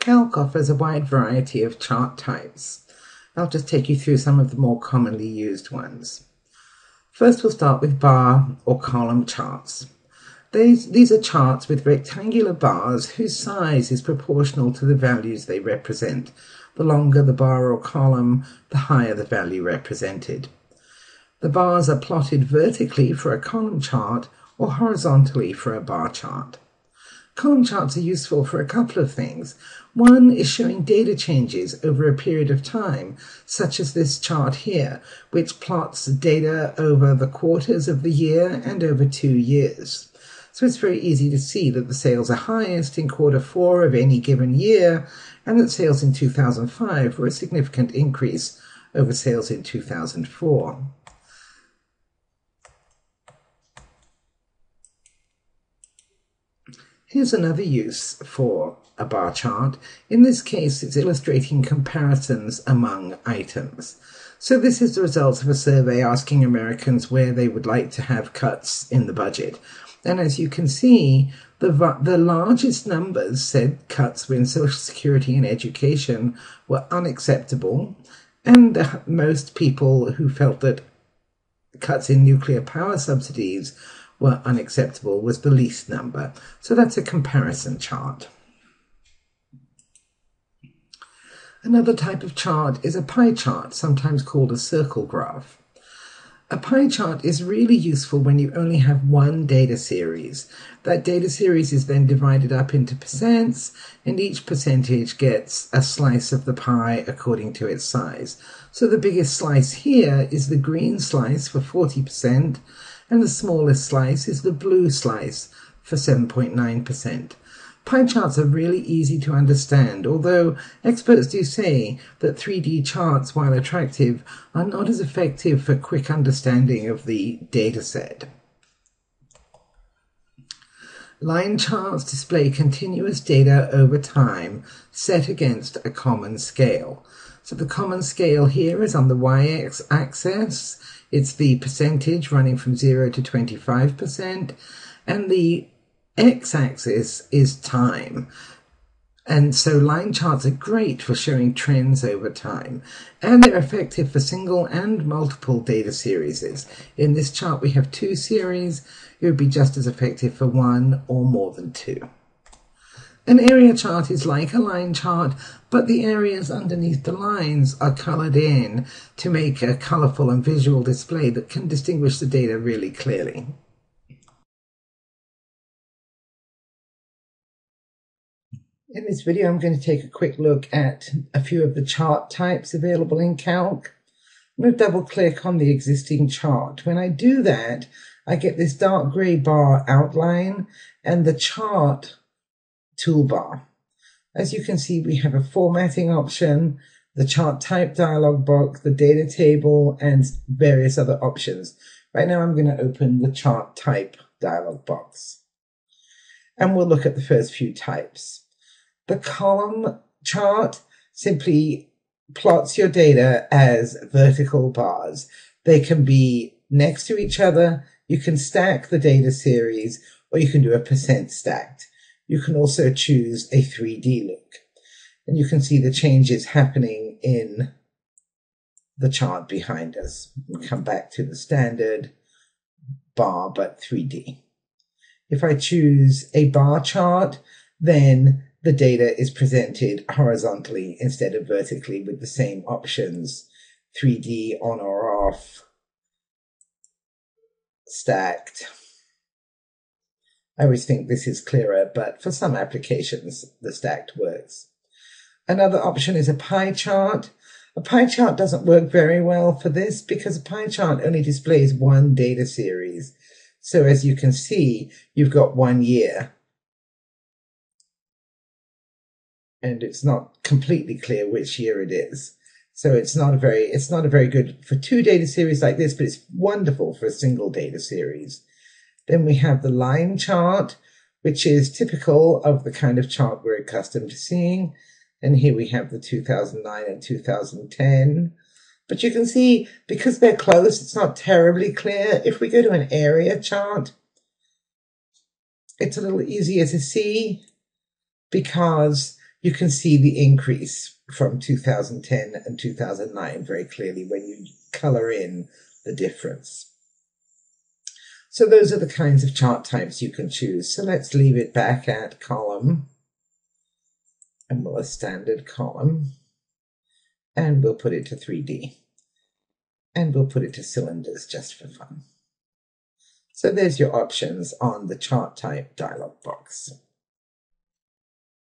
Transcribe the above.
Calc offers a wide variety of chart types. I'll just take you through some of the more commonly used ones. First, we'll start with bar or column charts. These are charts with rectangular bars whose size is proportional to the values they represent. The longer the bar or column, the higher the value represented. The bars are plotted vertically for a column chart or horizontally for a bar chart. Column charts are useful for a couple of things. One is showing data changes over a period of time, such as this chart here, which plots data over the quarters of the year and over 2 years. So it's very easy to see that the sales are highest in quarter 4 of any given year, and that sales in 2005 were a significant increase over sales in 2004. Here's another use for a bar chart. In this case, it's illustrating comparisons among items. So this is the results of a survey asking Americans where they would like to have cuts in the budget. And as you can see, the largest numbers said cuts in Social Security and education were unacceptable, and most people who felt that cuts in nuclear power subsidies were unacceptable was the least number. So that's a comparison chart. Another type of chart is a pie chart, sometimes called a circle graph. A pie chart is really useful when you only have one data series. That data series is then divided up into percents, and each percentage gets a slice of the pie according to its size. So the biggest slice here is the green slice for 40%, and the smallest slice is the blue slice for 7.9%. Pie charts are really easy to understand, although experts do say that 3D charts, while attractive, are not as effective for quick understanding of the data set. Line charts display continuous data over time set against a common scale. So the common scale here is on the y-axis. It's the percentage running from 0 to 25%, and the x-axis is time. And so line charts are great for showing trends over time, and they're effective for single and multiple data series. In this chart we have 2 series. It would be just as effective for 1 or more than 2. An area chart is like a line chart, but the areas underneath the lines are colored in to make a colorful and visual display that can distinguish the data really clearly. In this video, I'm going to take a quick look at a few of the chart types available in Calc. I'm going to double click on the existing chart. When I do that, I get this dark gray bar outline and the chart toolbar. As you can see, we have a formatting option, the chart type dialog box, the data table, and various other options. Right now I'm going to open the chart type dialog box, and we'll look at the first few types. The column chart simply plots your data as vertical bars. They can be next to each other, you can stack the data series, or you can do a percent stacked. You can also choose a 3D look, and you can see the changes happening in the chart behind us. We'll come back to the standard bar, but 3D. If I choose a bar chart, then the data is presented horizontally instead of vertically with the same options: 3D, on or off, stacked. I always think this is clearer, but for some applications, the stacked works. Another option is a pie chart. A pie chart doesn't work very well for this because a pie chart only displays one data series. So as you can see, you've got 1 year. And it's not completely clear which year it is. So it's not a very good for 2 data series like this, but it's wonderful for a single data series. Then we have the line chart, which is typical of the kind of chart we're accustomed to seeing. And here we have the 2009 and 2010. But you can see, because they're close, it's not terribly clear. If we go to an area chart, it's a little easier to see because you can see the increase from 2010 and 2009 very clearly when you color in the difference. So those are the kinds of chart types you can choose. So let's leave it back at column, and we'll a standard column, and we'll put it to 3D, and we'll put it to cylinders just for fun. So there's your options on the chart type dialog box.